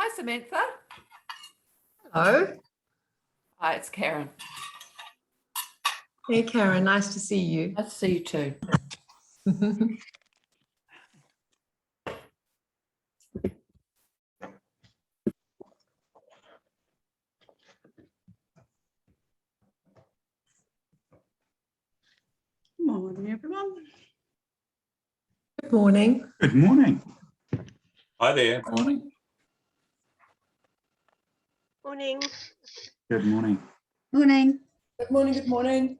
Hi, Samantha. Hello. Hi, it's Karen. Hey, Karen. Nice to see you. Nice to see you too. Good morning, everyone. Good morning. Good morning. Hi there. Morning. Morning. Good morning. Morning. Good morning, good morning.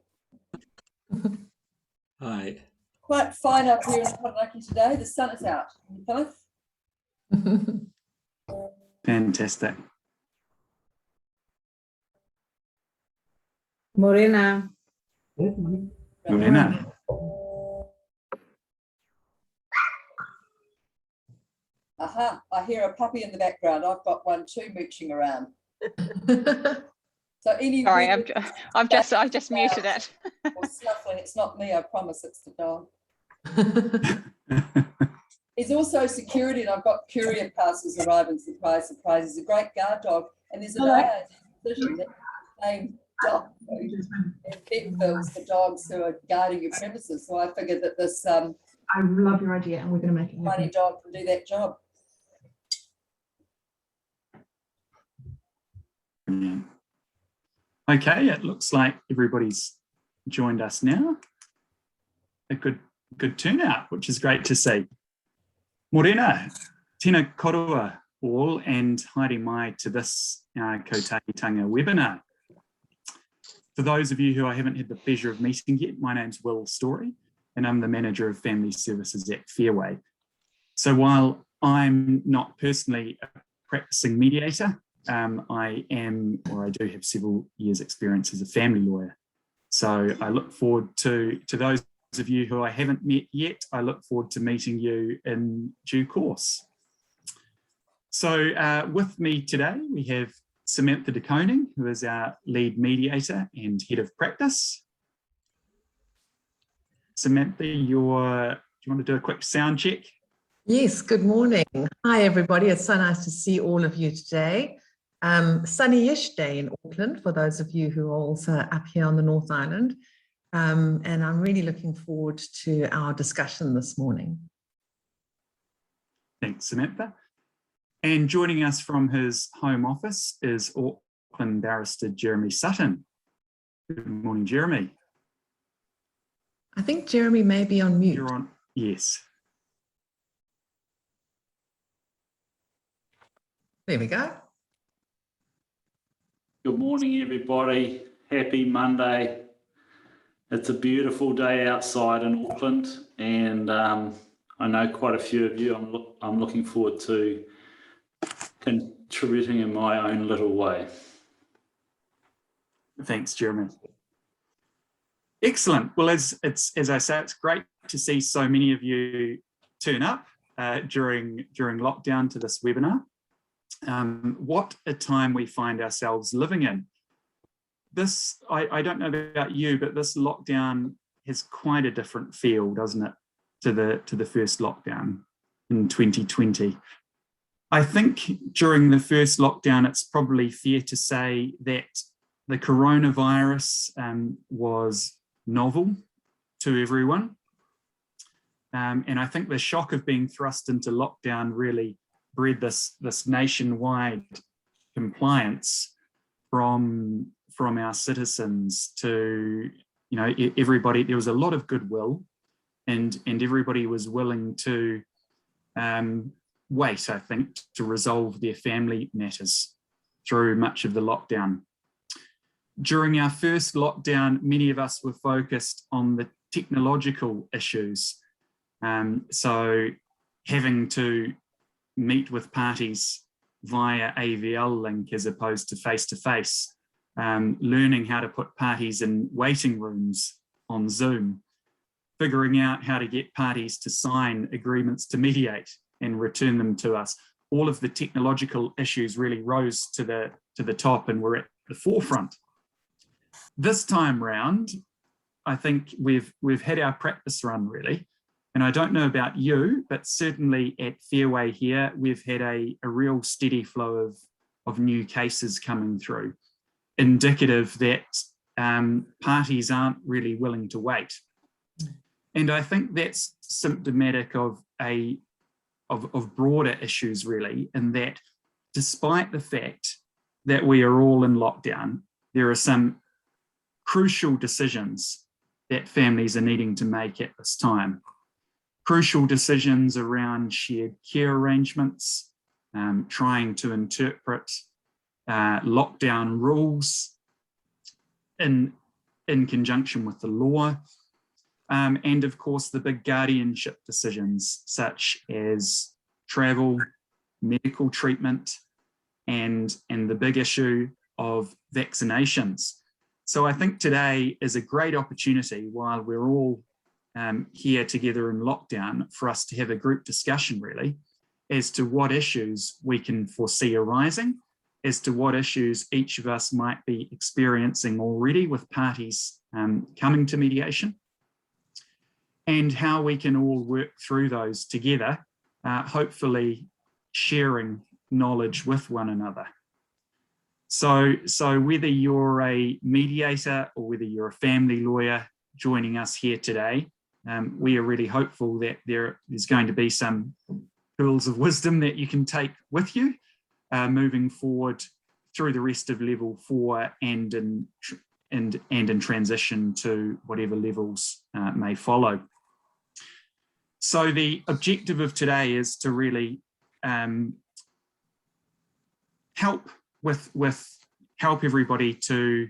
Hi. Quite fine up here in Kotahitanga today. The sun is out in Perth. Fantastic. Morena. Morena. Aha, I hear a puppy in the background. I've got one too mooching around. So any Sorry, I just muted it. or snuffling, it's not me, I promise, it's the dog. He's also security, and I've got courier parcels arriving. Surprise, surprise. He's a great guard dog, and there's an decision that the same dog food and pet bills for dogs who are guarding your premises. So I figured that this I love your idea, and we're going to make it happen. tiny dog can do that job. Brilliant. Okay, it looks like everybody's joined us now. A good turnout, which is great to see. Morena, tēnā korua all, and haere mai to this Kotahitanga webinar. For those of you who I haven't had the pleasure of meeting yet, my name's Will Story, and I'm the Manager of Family Services at FairWay. So while I'm not personally a practicing mediator, I do have several years' experience as a family lawyer. So I look forward to those of you who I haven't met yet. I look forward to meeting you in due course. So with me today, we have Samantha de Koning, who is our lead mediator and head of practice. Samantha, do you want to do a quick sound check? Yes, good morning. Hi, everybody. It's so nice to see all of you today. Sunny-ish day in Auckland, for those of you who are also up here on the North Island. And I'm really looking forward to our discussion this morning. Thanks, Samantha. And joining us from his home office is Auckland Barrister Jeremy Sutton. Good morning, Jeremy. I think Jeremy may be on mute. You're on, yes. There we go. Good morning, everybody. Happy Monday. It's a beautiful day outside in Auckland, and I know quite a few of you. I'm looking forward to contributing in my own little way. Thanks, Jeremy. Excellent. Well, as I say, it's great to see so many of you turn up during lockdown to this webinar. What a time we find ourselves living in. This, I don't know about you, but this lockdown has quite a different feel, doesn't it, to the first lockdown in 2020. I think during the first lockdown, it's probably fair to say that the coronavirus was novel to everyone. And I think the shock of being thrust into lockdown really bred this nationwide compliance from our citizens to, everybody. There was a lot of goodwill, and everybody was willing to wait, I think, to resolve their family matters through much of the lockdown. During our first lockdown, many of us were focused on the technological issues. So having to meet with parties via AVL link as opposed to face-to-face, learning how to put parties in waiting rooms on Zoom, figuring out how to get parties to sign agreements to mediate and return them to us. All of the technological issues really rose to the top and were at the forefront. This time round, I think we've had our practice run really, And I don't know about you, but certainly at FairWay here, we've had a real steady flow of new cases coming through, indicative that parties aren't really willing to wait. And I think that's symptomatic of broader issues, really, in that despite the fact that we are all in lockdown, there are some crucial decisions that families are needing to make at this time. Crucial decisions around shared care arrangements, trying to interpret lockdown rules in conjunction with the law, and of course the big guardianship decisions such as travel, medical treatment, and the big issue of vaccinations. So I think today is a great opportunity, while we're all here together in lockdown, for us to have a group discussion really as to what issues we can foresee arising, as to what issues each of us might be experiencing already with parties coming to mediation, and how we can all work through those together, hopefully sharing knowledge with one another. So whether you're a mediator or whether you're a family lawyer joining us here today, we are really hopeful that there's going to be some pearls of wisdom that you can take with you moving forward through the rest of level 4 and in transition to whatever levels may follow. So the objective of today is to really help everybody to,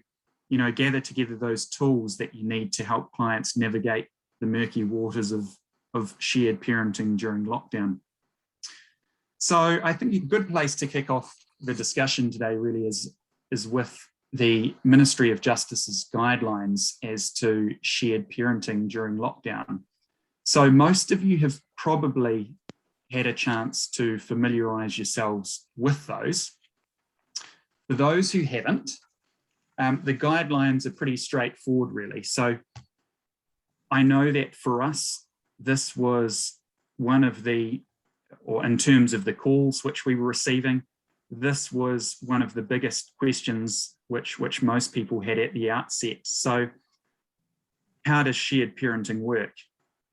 gather together those tools that you need to help clients navigate the murky waters of shared parenting during lockdown. So I think a good place to kick off the discussion today really is with the Ministry of Justice's guidelines as to shared parenting during lockdown. So most of you have probably had a chance to familiarise yourselves with those. For those who haven't, the guidelines are pretty straightforward really. So I know that for us, this was one of the, or in terms of the calls which we were receiving, this was one of the biggest questions which most people had at the outset. So how does shared parenting work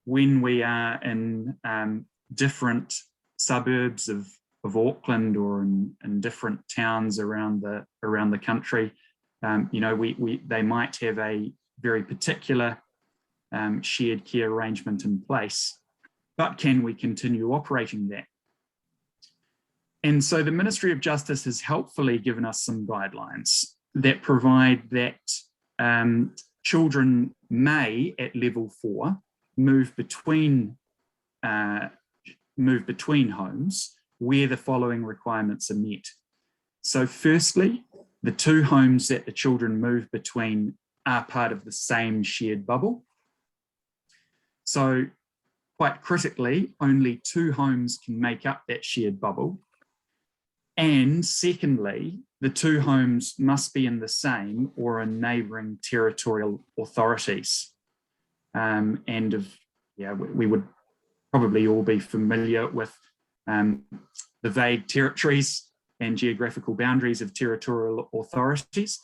when we are in different suburbs of Auckland or in different towns around the country? They might have a very particular shared care arrangement in place, but can we continue operating that? And so the Ministry of Justice has helpfully given us some guidelines that provide that children may, at level 4, move between homes where the following requirements are met. So firstly, the 2 homes that the children move between are part of the same shared bubble. So quite critically, only 2 homes can make up that shared bubble. And secondly, the 2 homes must be in the same or in neighbouring territorial authorities. We would probably all be familiar with the vague territories and geographical boundaries of territorial authorities,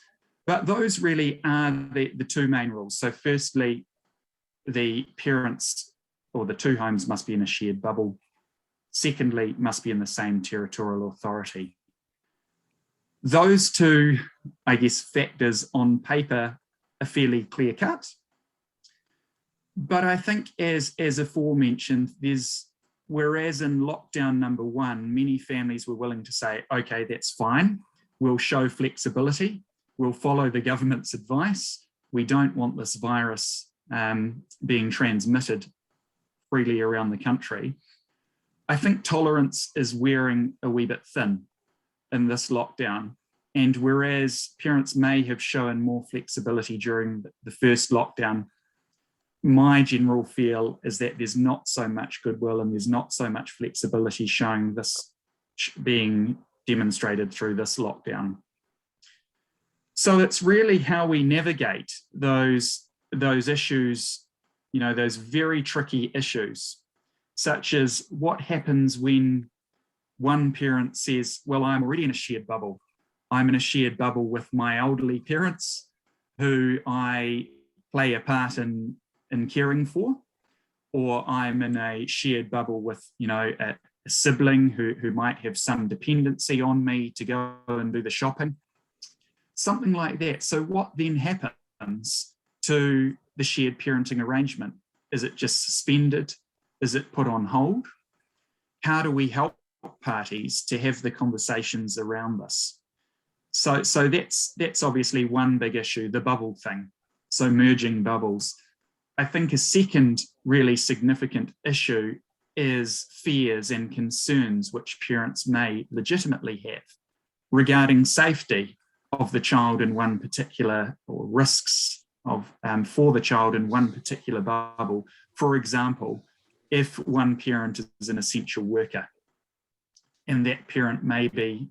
but those really are the 2 main rules. So firstly, the parents or the 2 homes must be in a shared bubble. Secondly, must be in the same territorial authority. Those 2, I guess, factors on paper are fairly clear cut. But I think as aforementioned, whereas in lockdown number 1, many families were willing to say, okay, that's fine. We'll show flexibility. We'll follow the government's advice. We don't want this virus being transmitted freely around the country. I think tolerance is wearing a wee bit thin in this lockdown. And whereas parents may have shown more flexibility during the first lockdown, my general feel is that there's not so much goodwill and there's not so much flexibility showing this being demonstrated through this lockdown. So it's really how we navigate those issues, those very tricky issues such as what happens when one parent says, well, I'm already in a shared bubble. I'm in a shared bubble with my elderly parents who I play a part in caring for, or I'm in a shared bubble with, a sibling who might have some dependency on me to go and do the shopping, something like that. So what then happens to the shared parenting arrangement? Is it just suspended? Is it put on hold? How do we help parties to have the conversations around this? So that's obviously one big issue, the bubble thing. So merging bubbles. I think a second really significant issue is fears and concerns which parents may legitimately have regarding safety of the child in one particular, or risks of for the child in one particular bubble. For example, if one parent is an essential worker and that parent may be,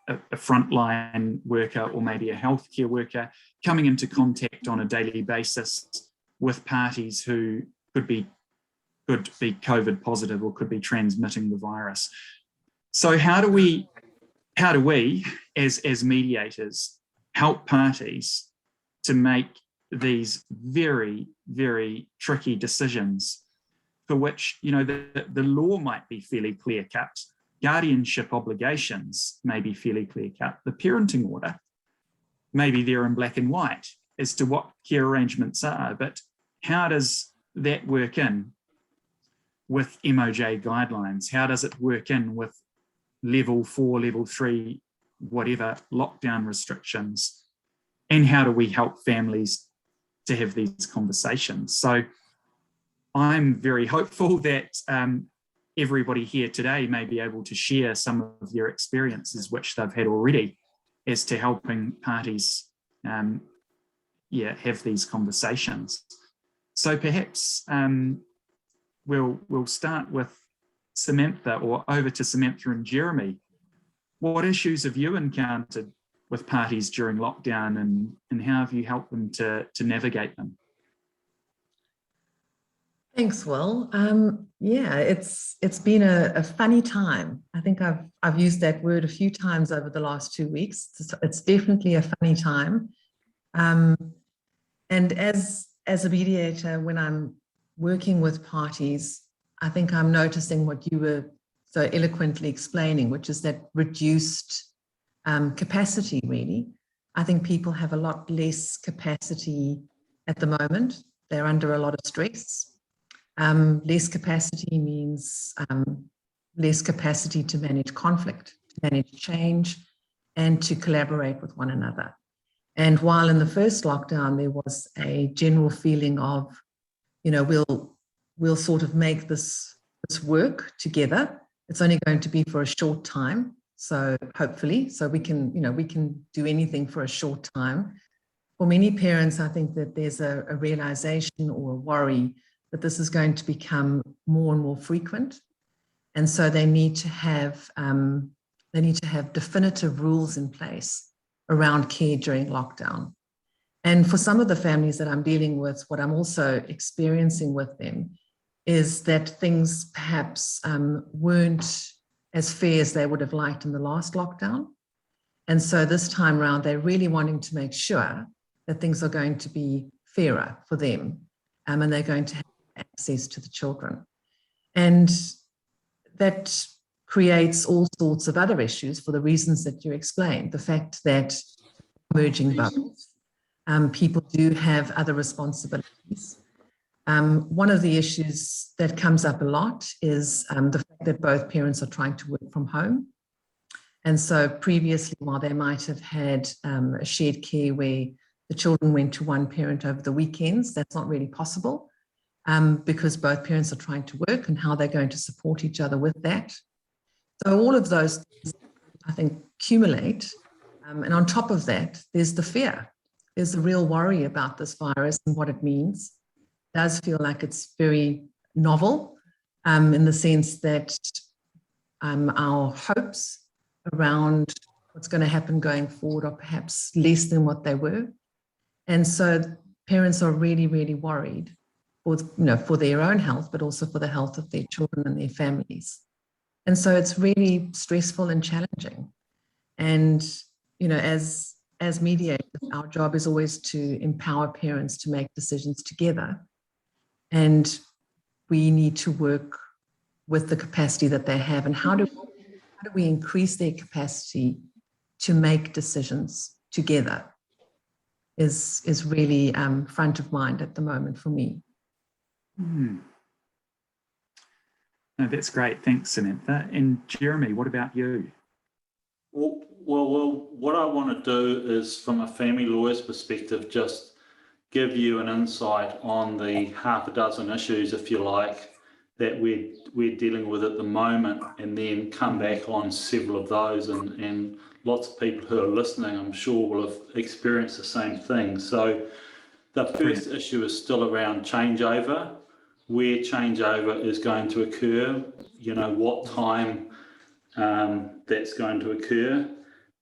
a frontline worker or maybe a healthcare worker coming into contact on a daily basis with parties who could be COVID positive or could be transmitting the virus. So how do we as mediators help parties to make these very, very tricky decisions for which, the law might be fairly clear cut, guardianship obligations may be fairly clear cut, the parenting order, maybe they're in black and white as to what care arrangements are, but how does that work in with MOJ guidelines? How does it work in with level 4, level 3, whatever lockdown restrictions? And how do we help families to have these conversations? So I'm very hopeful that everybody here today may be able to share some of their experiences which they've had already as to helping parties have these conversations. So perhaps we'll start with Samantha, or over to Samantha and Jeremy. What issues have you encountered with parties during lockdown, and how have you helped them to navigate them? Thanks, Will. It's been a funny time. I think I've used that word a few times over the last 2 weeks. It's definitely a funny time. And as a mediator, when I'm working with parties, I think I'm noticing what you were so eloquently explaining, which is that reduced capacity, really. I think people have a lot less capacity at the moment. They're under a lot of stress. Less capacity means less capacity to manage conflict, to manage change, and to collaborate with one another. And while in the first lockdown, there was a general feeling of, we'll sort of make this work together. It's only going to be for a short time. So hopefully, we can do anything for a short time. For many parents, I think that there's a realization or a worry that this is going to become more and more frequent. And so they need to have definitive rules in place around care during lockdown. And for some of the families that I'm dealing with, what I'm also experiencing with them is that things perhaps weren't as fair as they would have liked in the last lockdown. And so this time around, they're really wanting to make sure that things are going to be fairer for them, and they're going to have access to the children. And that creates all sorts of other issues for the reasons that you explained. The fact that merging bubbles, people do have other responsibilities. One of the issues that comes up a lot is the fact that both parents are trying to work from home. And so previously, while they might have had a shared care where the children went to one parent over the weekends, that's not really possible because both parents are trying to work, and how they're going to support each other with that. So all of those things, I think, accumulate. And on top of that, there's the fear. There's the real worry about this virus and what it means. It does feel like it's very novel in the sense that our hopes around what's going to happen going forward are perhaps less than what they were. And so parents are really, really worried for their own health, but also for the health of their children and their families. And so it's really stressful and challenging. And, as mediators, our job is always to empower parents to make decisions together. And we need to work with the capacity that they have. And how do we increase their capacity to make decisions together is really front of mind at the moment for me. No, that's great. Thanks, Samantha. And Jeremy, what about you? Well, what I want to do is, from a family lawyer's perspective, just give you an insight on the half a dozen issues, if you like, that we're dealing with at the moment, and then come back on several of those, and lots of people who are listening, I'm sure, will have experienced the same thing. So the first issue is still around changeover, where changeover is going to occur, what time that's going to occur.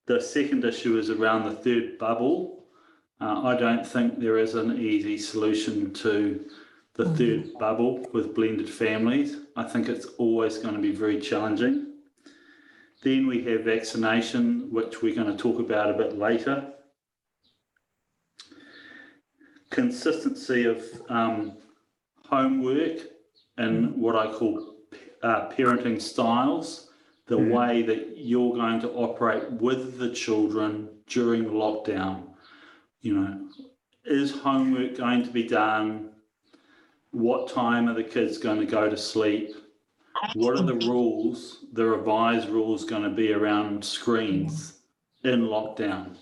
The second issue is around the third bubble. I don't think there is an easy solution to the third bubble with blended families. I think it's always going to be very challenging. Then we have vaccination, which we're going to talk about a bit later. Consistency of homework and what I call parenting styles, the way that you're going to operate with the children during lockdown. Is homework going to be done? What time are the kids going to go to sleep? What are the rules, the revised rules, going to be around screens in lockdown?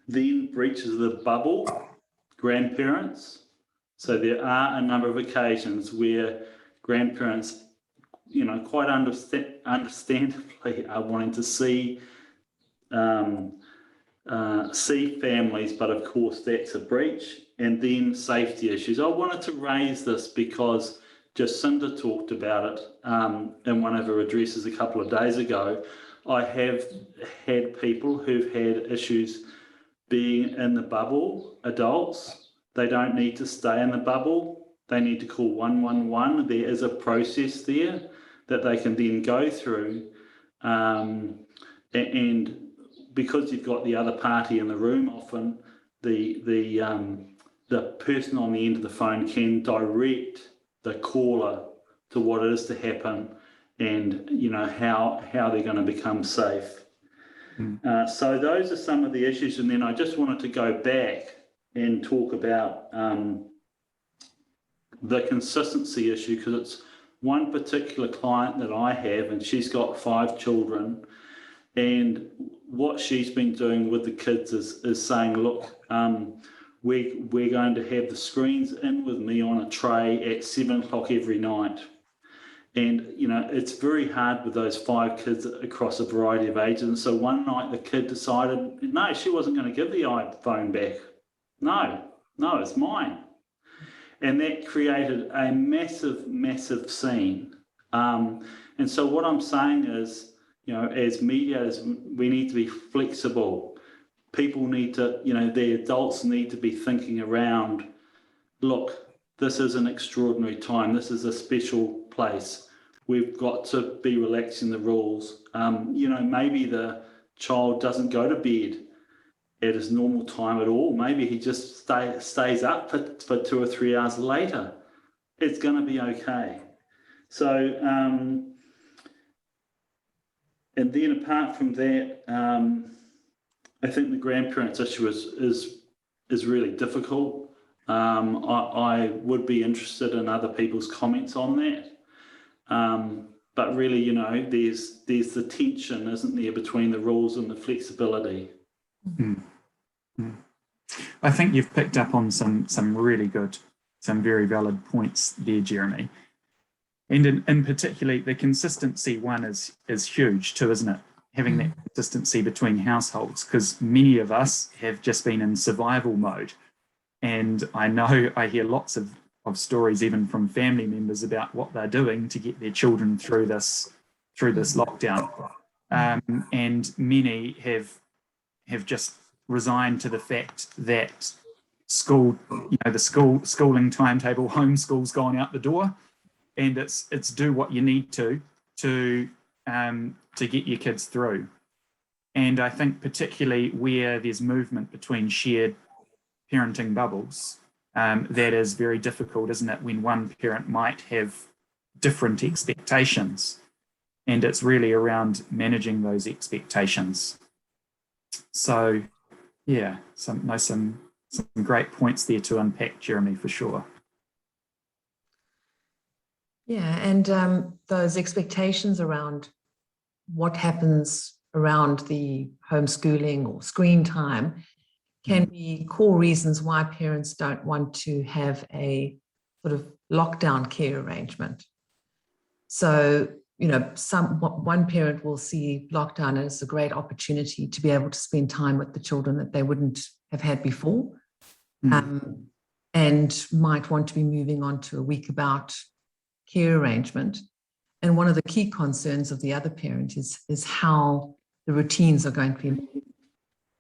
Then breaches of the bubble, grandparents. So there are a number of occasions where grandparents, quite understandably are wanting to see families, but of course that's a breach. And then safety issues. I wanted to raise this because Jacinda talked about it in one of her addresses a couple of days ago. I have had people who've had issues being in the bubble, adults. They don't need to stay in the bubble. They need to call 111. There is a process there that they can then go through. And because you've got the other party in the room, often the person on the end of the phone can direct the caller to what it is to happen, and how they're going to become safe. So those are some of the issues, and then I just wanted to go back and talk about the consistency issue, because it's one particular client that I have, and she's got 5 children, and what she's been doing with the kids is saying, look, we're going to have the screens in with me on a tray at 7 o'clock every night. And, it's very hard with those 5 kids across a variety of ages. And so one night the kid decided, no, she wasn't going to give the iPhone back. No, it's mine. And that created a massive, massive scene. And so what I'm saying is, as mediators, we need to be flexible. People need to, the adults need to be thinking around, look, this is an extraordinary time. This is a special place. We've got to be relaxing the rules. Maybe the child doesn't go to bed at his normal time at all. Maybe he just stays up for 2 or 3 hours later. It's going to be okay. So, and then apart from that, I think the grandparents issue is really difficult. I would be interested in other people's comments on that. But really, there's the tension, isn't there, between the rules and the flexibility. I think you've picked up on some really good, some very valid points there, Jeremy. And in particular, the consistency one is huge too, isn't it? Having that consistency between households, because many of us have just been in survival mode. And I know I hear lots of stories, even from family members, about what they're doing to get their children through this lockdown. And many have just resigned to the fact that school, the schooling timetable, homeschool's gone out the door, and it's do what you need to get your kids through. And I think particularly where there's movement between shared parenting bubbles, that is very difficult, isn't it, when one parent might have different expectations, and it's really around managing those expectations. So yeah, some great points there to unpack, Jeremy, for sure. Yeah, and those expectations around what happens around the homeschooling or screen time can be core reasons why parents don't want to have a sort of lockdown care arrangement. So, one parent will see lockdown as a great opportunity to be able to spend time with the children that they wouldn't have had before, and might want to be moving on to a week about care arrangement. And one of the key concerns of the other parent is how the routines are going to be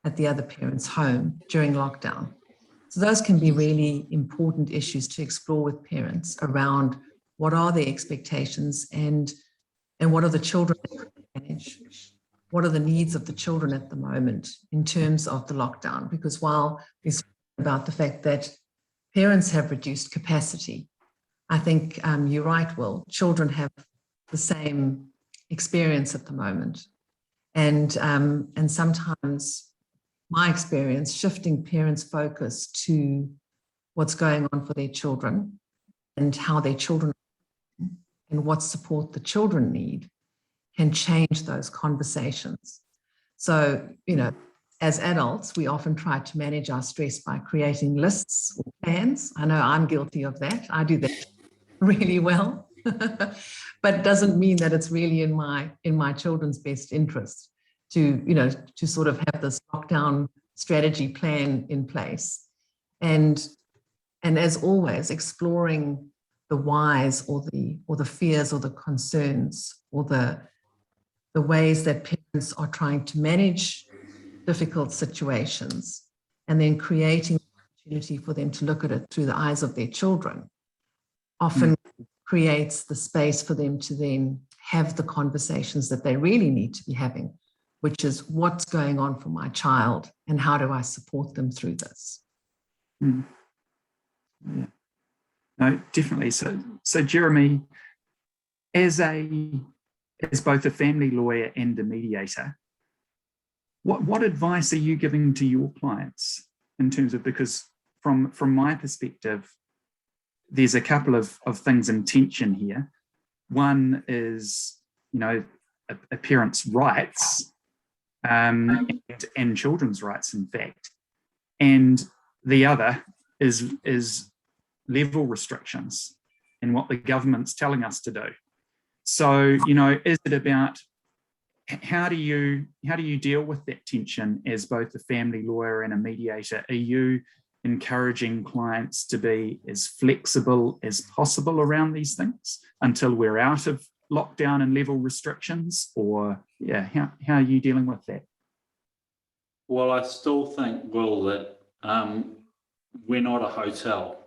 at the other parent's home during lockdown. So those can be really important issues to explore with parents around what are their expectations and what are the children manage, what are the needs of the children at the moment in terms of the lockdown. Because while we speak about the fact that parents have reduced capacity, I think you're right, Will, children have the same experience at the moment. And sometimes my experience, shifting parents' focus to what's going on for their children and how their children and what support the children need can change those conversations. So, as adults, we often try to manage our stress by creating lists or plans. I know I'm guilty of that. I do that really well, but it doesn't mean that it's really in my children's best interest to sort of have this lockdown strategy plan in place. And as always, exploring the whys or the fears or the concerns or the ways that parents are trying to manage difficult situations, and then creating an opportunity for them to look at it through the eyes of their children often creates the space for them to then have the conversations that they really need to be having, which is what's going on for my child and how do I support them through this? Yeah. No, definitely. So Jeremy, as both a family lawyer and a mediator, what advice are you giving to your clients in terms of, because from my perspective, there's a couple of things in tension here. One is, a parent's rights and children's rights, in fact. And the other is level restrictions and what the government's telling us to do. So, is it about how do you deal with that tension as both a family lawyer and a mediator? Are you encouraging clients to be as flexible as possible around these things until we're out of lockdown and level restrictions? Or how are you dealing with that? Well, I still think, Will, that we're not a hotel.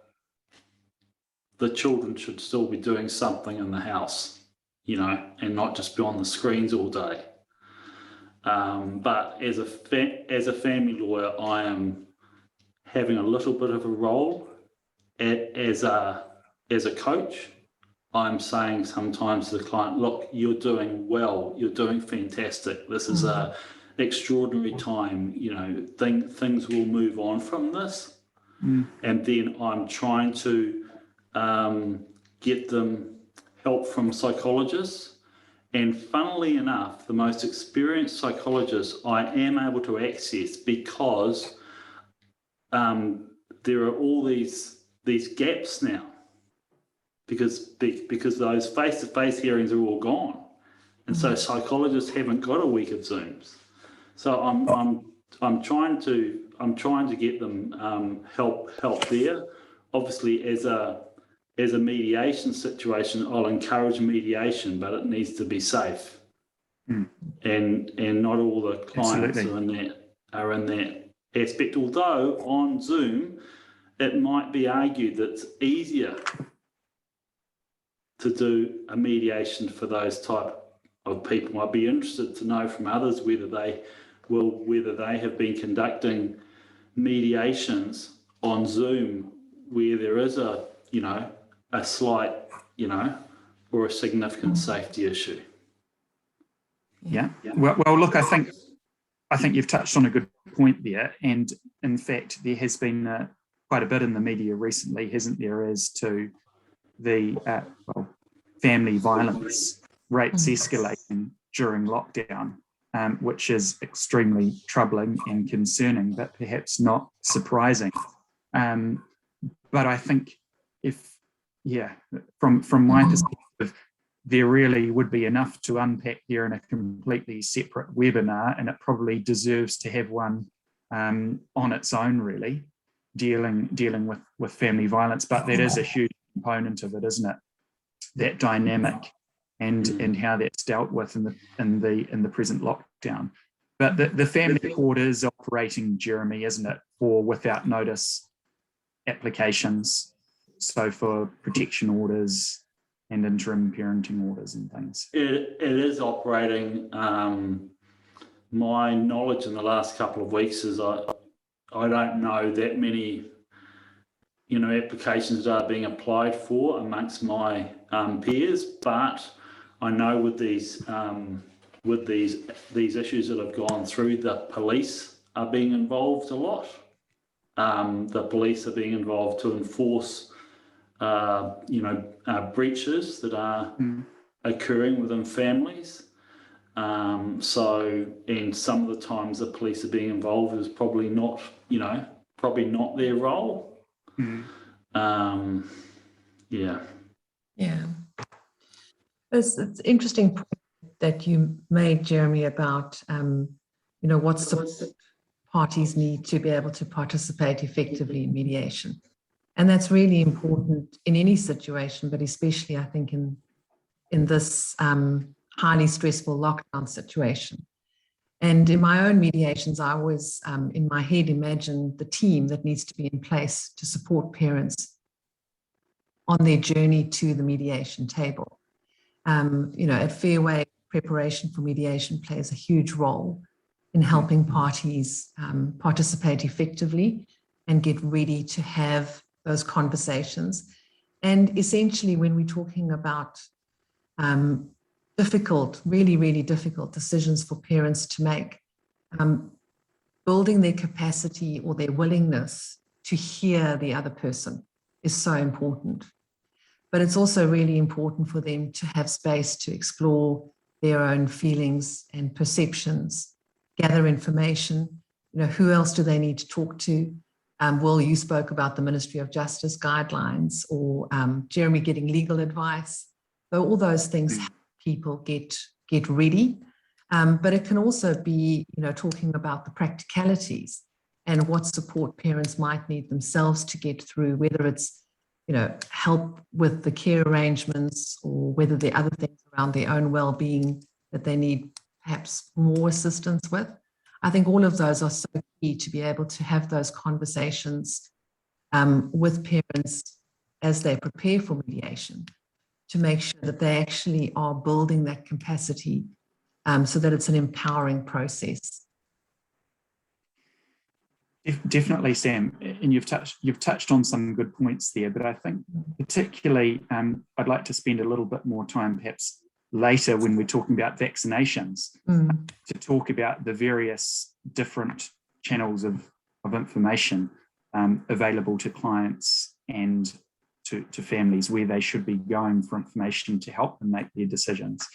The children should still be doing something in the house, and not just be on the screens all day. But as a family lawyer, I am having a little bit of a role as a coach. I'm saying sometimes to the client, look, you're doing well, you're doing fantastic. This is a extraordinary time. Things will move on from this. And then I'm trying to get them help from psychologists. And funnily enough, the most experienced psychologists I am able to access, because there are all these gaps now, because those face-to-face hearings are all gone, and so psychologists haven't got a week of Zooms. So I'm trying to get them help there. Obviously, as a mediation situation, I'll encourage mediation, but it needs to be safe. And not all the clients are in that aspect. Although on Zoom, it might be argued that it's easier to do a mediation for those type of people. I'd be interested to know from others whether they have been conducting mediations on Zoom where there is a slight, or a significant safety issue. Yeah. Well, look, I think you've touched on a good point there, and in fact, there has been quite a bit in the media recently, hasn't there, as to the family violence rates escalating during lockdown, which is extremely troubling and concerning, but perhaps not surprising. But I think from my perspective, there really would be enough to unpack there in a completely separate webinar, and it probably deserves to have one on its own, really, dealing with family violence. But that is a huge component of it, isn't it? That dynamic and how that's dealt with in the present lockdown. But the family court is operating, Jeremy, isn't it, for without notice applications, so for protection orders and interim parenting orders and things. It is operating. My knowledge in the last couple of weeks is I don't know that many applications that are being applied for amongst my peers, but I know with these issues that have gone through, the police are being involved a lot. The police are being involved to enforce breaches that are occurring within families. And some of the times the police are being involved is probably not their role. It's interesting point that you made, Jeremy, about what support parties need to be able to participate effectively in mediation. And that's really important in any situation, but especially, I think, in this highly stressful lockdown situation. And in my own mediations, I always, in my head, imagine the team that needs to be in place to support parents on their journey to the mediation table. At FairWay, preparation for mediation plays a huge role in helping parties participate effectively and get ready to have those conversations. And essentially, when we're talking about really, really difficult decisions for parents to make, building their capacity or their willingness to hear the other person is so important. But it's also really important for them to have space to explore their own feelings and perceptions, gather information. Who else do they need to talk to? Will, you spoke about the Ministry of Justice guidelines, or Jeremy getting legal advice. So all those things help people get ready. But it can also be, talking about the practicalities and what support parents might need themselves to get through, whether it's help with the care arrangements, or whether there are other things around their own well-being that they need perhaps more assistance with. I think all of those are so key to be able to have those conversations with parents as they prepare for mediation, to make sure that they actually are building that capacity so that it's an empowering process. Definitely, Sam, and you've touched on some good points there, but I think particularly I'd like to spend a little bit more time perhaps later when we're talking about vaccinations to talk about the various different channels of information available to clients and to families, where they should be going for information to help them make their decisions.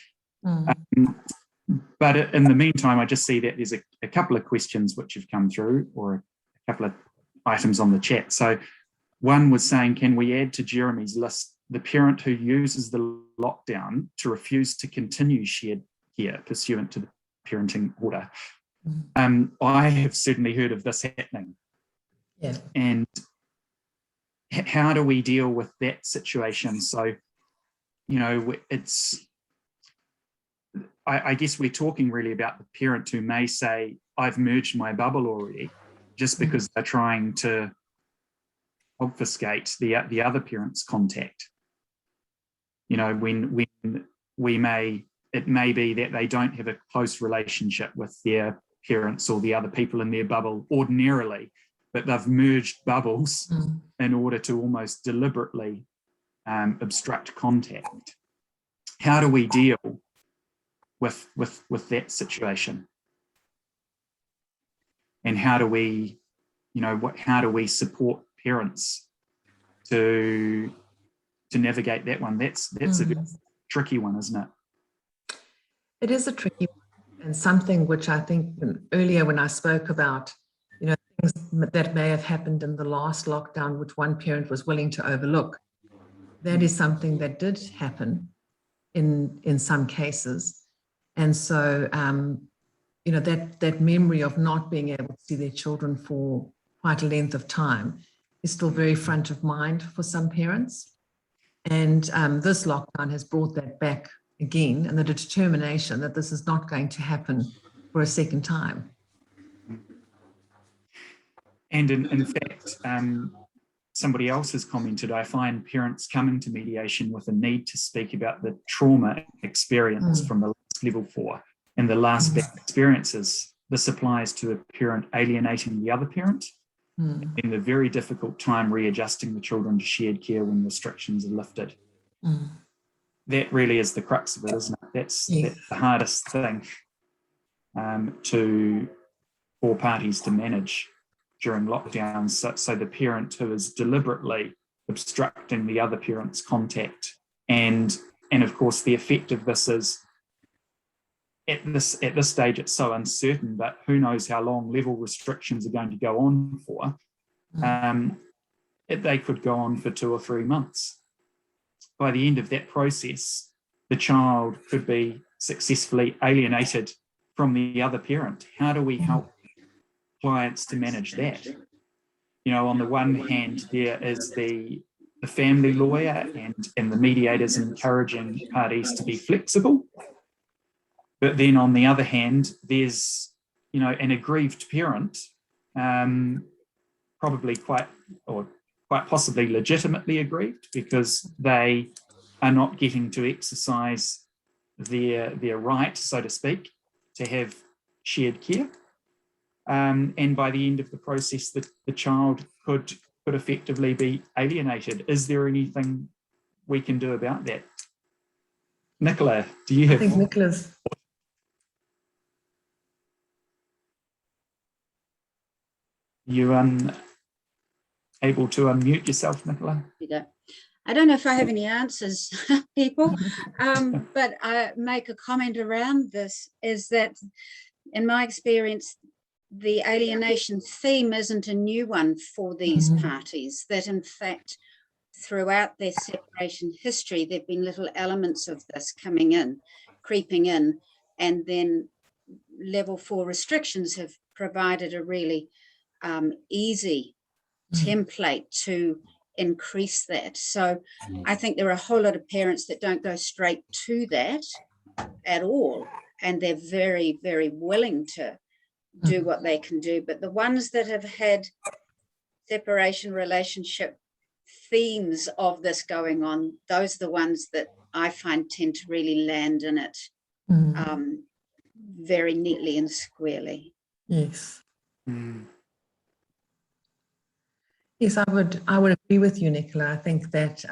But in the meantime, I just see that there's a couple of questions which have come through, or a couple of items on the chat. So one was saying, can we add to Jeremy's list the parent who uses the lockdown to refuse to continue shared care pursuant to the parenting order? I have certainly heard of this happening. Yeah. And how do we deal with that situation? So, I guess we're talking really about the parent who may say, I've merged my bubble already, just because they're trying to obfuscate the other parent's contact. You know, when it may be that they don't have a close relationship with their parents or the other people in their bubble ordinarily, but they've merged bubbles in order to almost deliberately obstruct contact. How do we deal with that situation? And how do we, how do we support parents to navigate that one? That's a very tricky one, isn't it? It is a tricky one, and something which I think earlier when I spoke about, things that may have happened in the last lockdown, which one parent was willing to overlook. That is something that did happen in some cases. And so, that memory of not being able to see their children for quite a length of time is still very front of mind for some parents. And this lockdown has brought that back again, and the determination that this is not going to happen for a second time. And in fact, somebody else has commented, I find parents coming to mediation with a need to speak about the trauma experience from the last level 4 and the last bad experiences. This applies to a parent alienating the other parent and the very difficult time readjusting the children to shared care when restrictions are lifted. That really is the crux of it, isn't it? That's the hardest thing for parties to manage during lockdowns. So the parent who is deliberately obstructing the other parent's contact, and of course the effect of this is at this stage it's so uncertain, but who knows how long level restrictions are going to go on for. They could go on for 2 or 3 months. By the end of that process, the child could be successfully alienated from the other parent. How do we help clients to manage that? On the one hand, there is the family lawyer and the mediators encouraging parties to be flexible. But then on the other hand, there's, an aggrieved parent, probably quite possibly legitimately aggrieved because they are not getting to exercise their right, so to speak, to have shared care. And by the end of the process, the child could effectively be alienated. Is there anything we can do about that? Nicola, do you have... I think Nicola's... You able to unmute yourself, Nicola? I don't know if I have any answers, people, but I make a comment around this is that in my experience, the alienation theme isn't a new one for these parties, that in fact, throughout their separation history, there've been little elements of this coming in, creeping in, and then level 4 restrictions have provided a really easy template to increase that. So I think there are a whole lot of parents that don't go straight to that at all, and they're very, very willing to do what they can do. But the ones that have had separation relationship themes of this going on, those are the ones that I find tend to really land in it very neatly and squarely. Yes. Yes, I would agree with you, Nicola. I think that,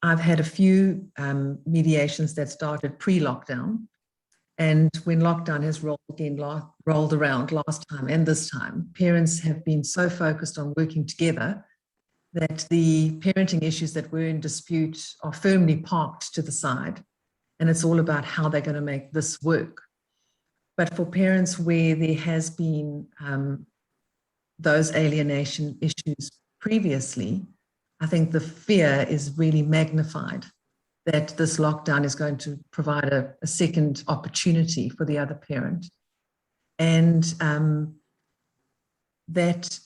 I've had a few mediations that started pre-lockdown, and when lockdown has rolled around last time and this time, parents have been so focused on working together that the parenting issues that were in dispute are firmly parked to the side, and it's all about how they're going to make this work. But for parents where there has been those alienation issues previously, I think the fear is really magnified that this lockdown is going to provide a second opportunity for the other parent. And that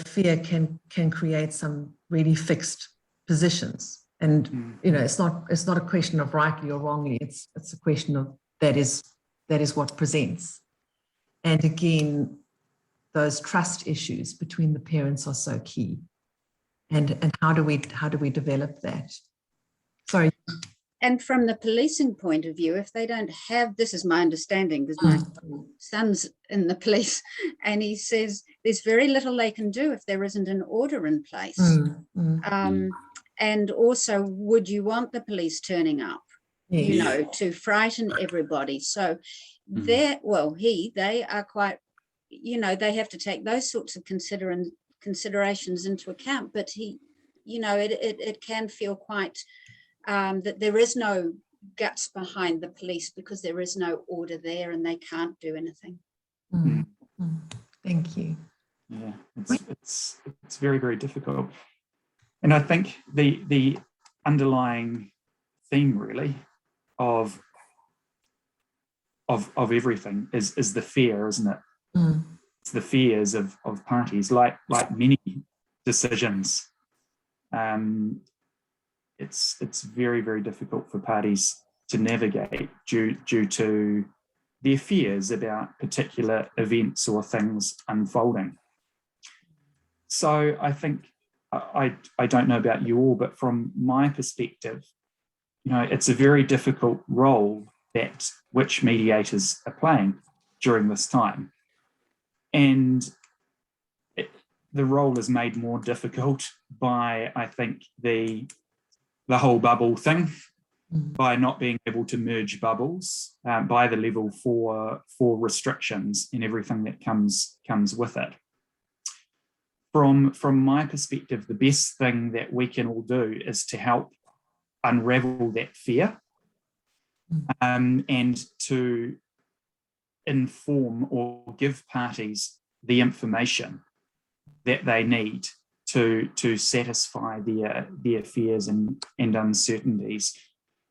fear can create some really fixed positions. And it's not a question of rightly or wrongly, it's a question of that is what presents. And again, those trust issues between the parents are so key. And how do we develop that? Sorry. And from the policing point of view, if they don't have, this is my understanding, because my son's in the police, and he says there's very little they can do if there isn't an order in place. And also, would you want the police turning up, you know, to frighten everybody? So they are quite, you know, they have to take those sorts of considerations into account. But he, you know, it can feel quite that there is no guts behind the police because there is no order there and they can't do anything. Thank you. Yeah, it's very, very difficult. And I think the underlying theme really of everything is the fear, isn't it? It's the fears of parties, like many decisions. It's very, very difficult for parties to navigate due to their fears about particular events or things unfolding. So I think, I don't know about you all, but from my perspective, you know, it's a very difficult role that which mediators are playing during this time. And the role is made more difficult by, I think, the whole bubble thing, by not being able to merge bubbles, by the level 4 restrictions and everything that comes with it. From my perspective, the best thing that we can all do is to help unravel that fear, and to inform or give parties the information that they need to satisfy their fears and uncertainties.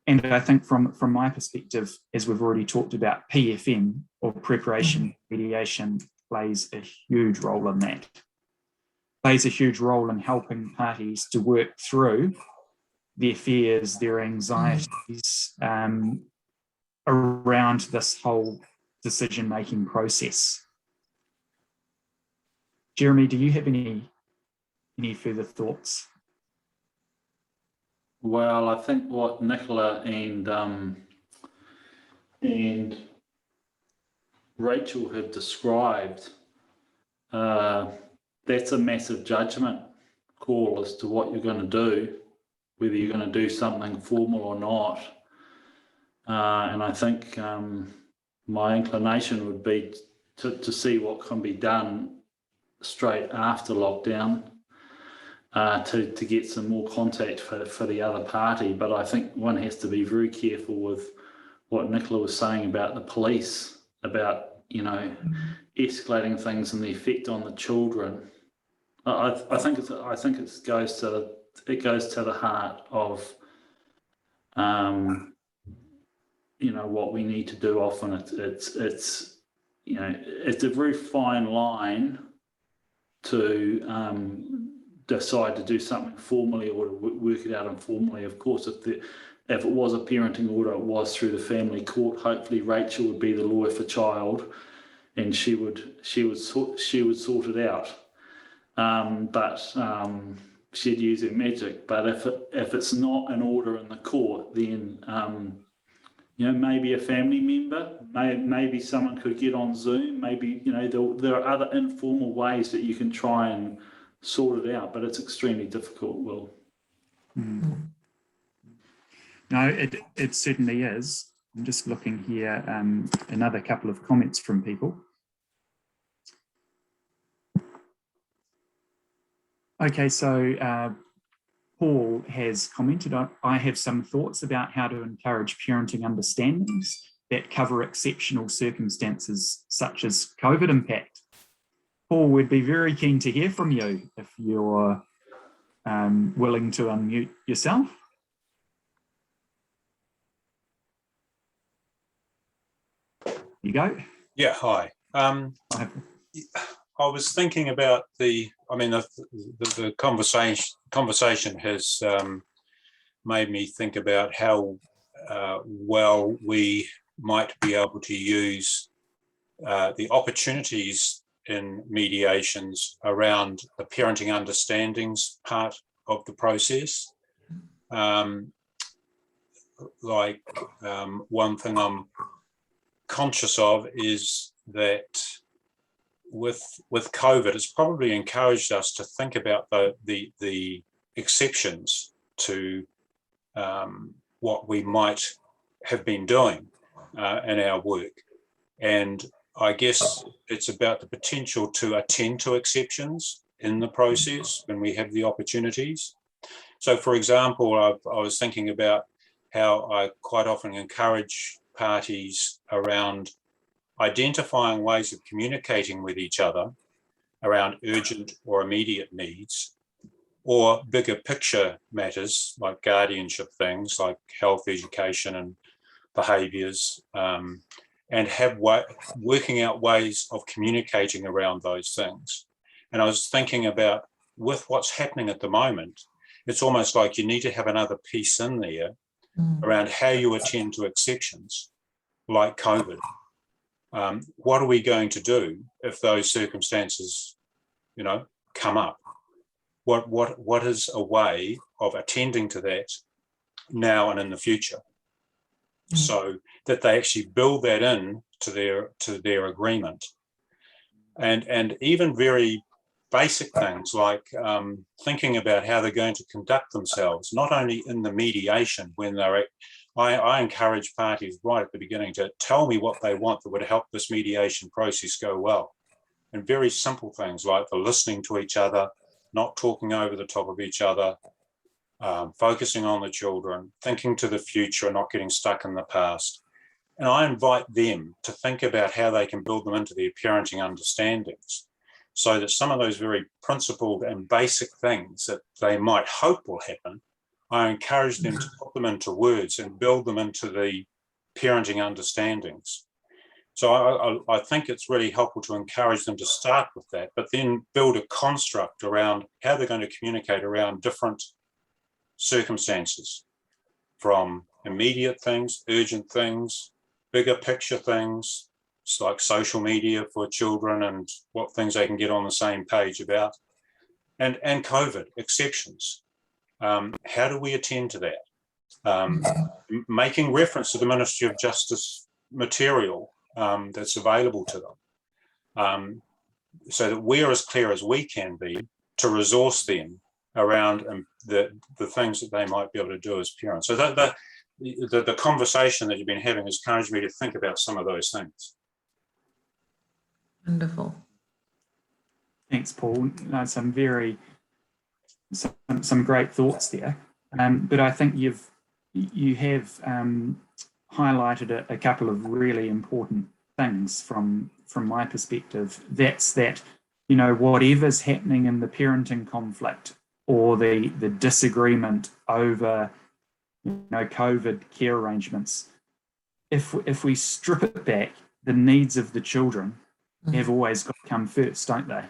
And I think from my perspective, as we've already talked about, PFM, or preparation mediation, plays a huge role in that. Plays a huge role in helping parties to work through their fears, their anxieties around this whole decision-making process. Jeremy, do you have any further thoughts? Well, I think what Nicola and Rachel have described, that's a massive judgment call as to what you're going to do, whether you're going to do something formal or not. And I think my inclination would be to see what can be done straight after lockdown, to get some more contact for the other party. But I think one has to be very careful with what Nicola was saying about the police, about, you know, escalating things and the effect on the children. I think it goes to the heart of you know, what we need to do. Often it's you know, it's a very fine line to decide to do something formally or to work it out informally. Of course, if it was a parenting order, it was through the family court. Hopefully, Rachel would be the lawyer for child, and she would sort it out. But she'd use her magic. But if it's not an order in the court, then you know, maybe a family member, maybe someone could get on Zoom. Maybe, you know, there are other informal ways that you can try and sort it out, but it's extremely difficult, Will. No, it certainly is. I'm just looking here, another couple of comments from people. Okay, so Paul has commented, I have some thoughts about how to encourage parenting understandings that cover exceptional circumstances such as COVID impact. Paul, we'd be very keen to hear from you if you're willing to unmute yourself. You go. Yeah, hi. I was thinking about the conversation has made me think about how well we might be able to use the opportunities in mediations around the parenting understandings part of the process. One thing I'm conscious of is that with COVID, it's probably encouraged us to think about the exceptions to what we might have been doing in our work. And I guess it's about the potential to attend to exceptions in the process when we have the opportunities. So, for example, I was thinking about how I quite often encourage parties around identifying ways of communicating with each other around urgent or immediate needs, or bigger picture matters like guardianship things like health, education and behaviours, and have working out ways of communicating around those things. And I was thinking about, with what's happening at the moment, it's almost like you need to have another piece in there around how you attend to exceptions like COVID. What are we going to do if those circumstances, come up? What is a way of attending to that now and in the future, so that they actually build that in to their agreement, and even very basic things like thinking about how they're going to conduct themselves, not only in the mediation when they're. I encourage parties right at the beginning to tell me what they want that would help this mediation process go well, and very simple things like the listening to each other, not talking over the top of each other, focusing on the children, thinking to the future and not getting stuck in the past. And I invite them to think about how they can build them into their parenting understandings, so that some of those very principled and basic things that they might hope will happen, I encourage them to put them into words and build them into the parenting understandings. So I think it's really helpful to encourage them to start with that, but then build a construct around how they're going to communicate around different circumstances, from immediate things, urgent things, bigger picture things, it's like social media for children and what things they can get on the same page about, and COVID exceptions. How do we attend to that? Making reference to the Ministry of Justice material that's available to them, so that we're as clear as we can be to resource them around the things that they might be able to do as parents. So the conversation that you've been having has encouraged me to think about some of those things. Wonderful. Thanks, Paul. Some great thoughts there. But I think you have highlighted a couple of really important things from my perspective. That's that, whatever's happening in the parenting conflict or the disagreement over, COVID care arrangements, if we strip it back, the needs of the children have always got to come first, don't they?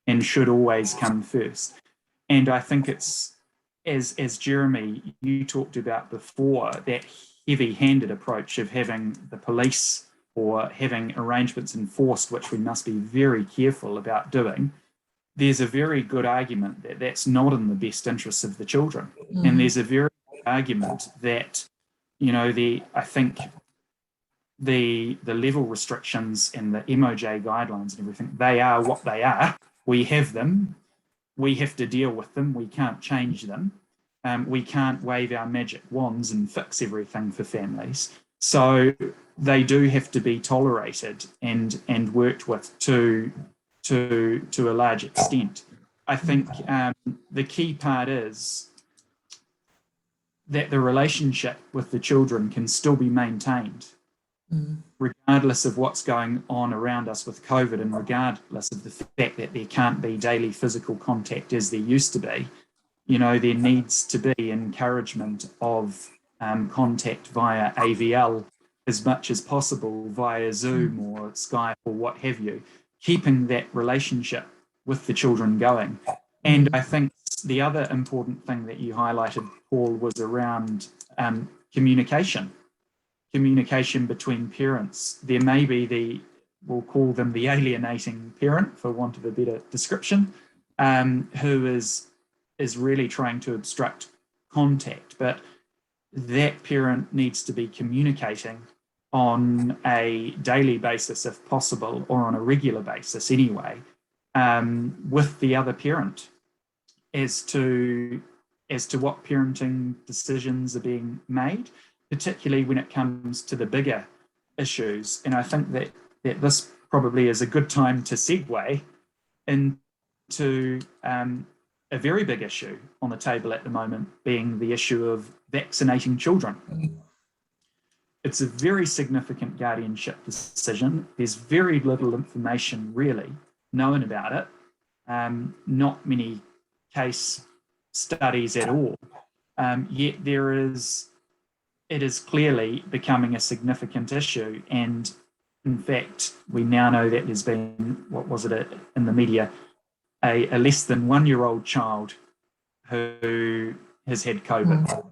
And should always come first. And I think it's, as Jeremy, you talked about before, that heavy-handed approach of having the police or having arrangements enforced, which we must be very careful about doing. There's a very good argument that that's not in the best interests of the children. And there's a very good argument that, I think the level restrictions and the MOJ guidelines and everything, they are what they are. We have them. We have to deal with them. We can't change them. We can't wave our magic wands and fix everything for families. So they do have to be tolerated and worked with to a large extent. I think the key part is that the relationship with the children can still be maintained, regardless of what's going on around us with COVID, and regardless of the fact that there can't be daily physical contact as there used to be. There needs to be encouragement of contact via AVL as much as possible, via Zoom or Skype or what have you, keeping that relationship with the children going. And I think the other important thing that you highlighted, Paul, was around communication between parents. There may be we'll call them the alienating parent, for want of a better description, who is really trying to obstruct contact. But that parent needs to be communicating on a daily basis, if possible, or on a regular basis anyway, with the other parent as to what parenting decisions are being made, particularly when it comes to the bigger issues. And I think that this probably is a good time to segue into a very big issue on the table at the moment, being the issue of vaccinating children. It's a very significant guardianship decision. There's very little information really known about it. Not many case studies at all. Yet it is clearly becoming a significant issue. And in fact, we now know that there's been, what was it in the media, a less than 1-year-old child who has had COVID.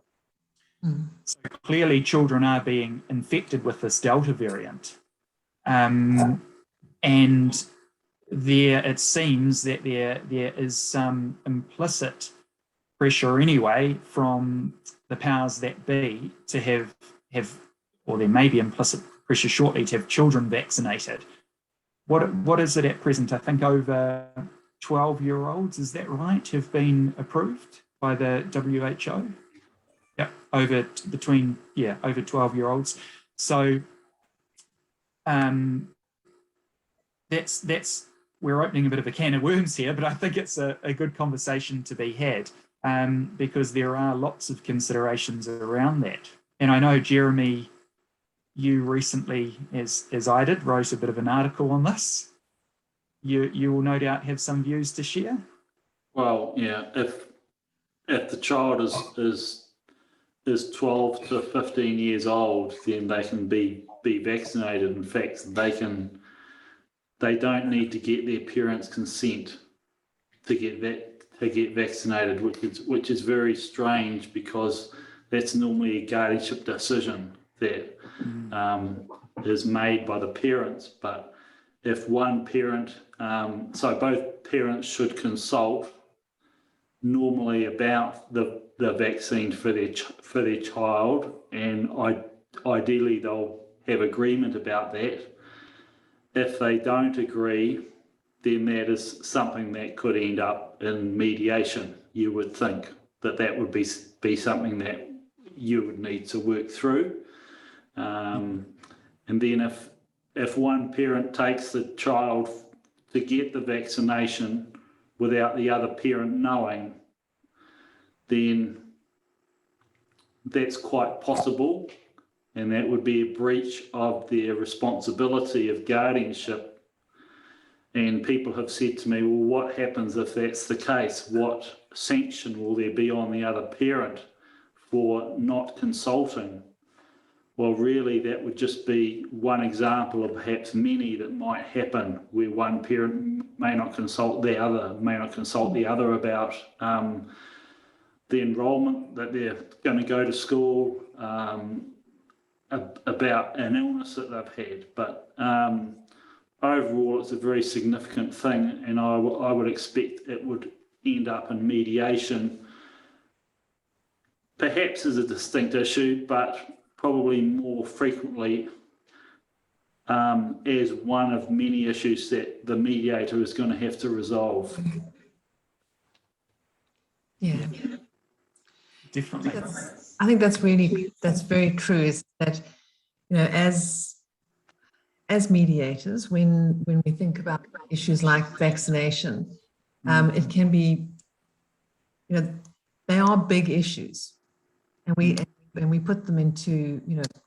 So clearly children are being infected with this Delta variant. And it seems that there is some implicit pressure anyway from the powers that be to have, or there may be implicit pressure shortly to have children vaccinated. What is it at present? I think over 12-year-olds, is that right, have been approved by the WHO? Yeah, over 12-year-olds. So that's we're opening a bit of a can of worms here, but I think it's a good conversation to be had, because there are lots of considerations around that. And I know, Jeremy, you recently, as I did, wrote a bit of an article on this. You will no doubt have some views to share. Well, yeah, if the child is 12 to 15 years old, then they can be vaccinated. In fact, they don't need to get their parents' consent to get vaccinated, which is very strange, because that's normally a guardianship decision that is made by the parents. But if one parent, so both parents should consult normally about the vaccine for their child, and ideally they'll have agreement about that. If they don't agree, then that is something that could end up in mediation. You would think that would be something that you would need to work through. And then if one parent takes the child to get the vaccination without the other parent knowing, then that's quite possible, and that would be a breach of their responsibility of guardianship. And people have said to me, well, what happens if that's the case? What sanction will there be on the other parent for not consulting? Well, really, that would just be one example of perhaps many that might happen, where one parent may not consult the other about the enrolment that they're going to go to school, about an illness that they've had. But overall, it's a very significant thing, and I would expect it would end up in mediation, perhaps as a distinct issue, but probably more frequently as one of many issues that the mediator is going to have to resolve. Yeah. Definitely. I think that's very true, is that, as mediators, when we think about issues like vaccination, it can be, they are big issues, and we put them into,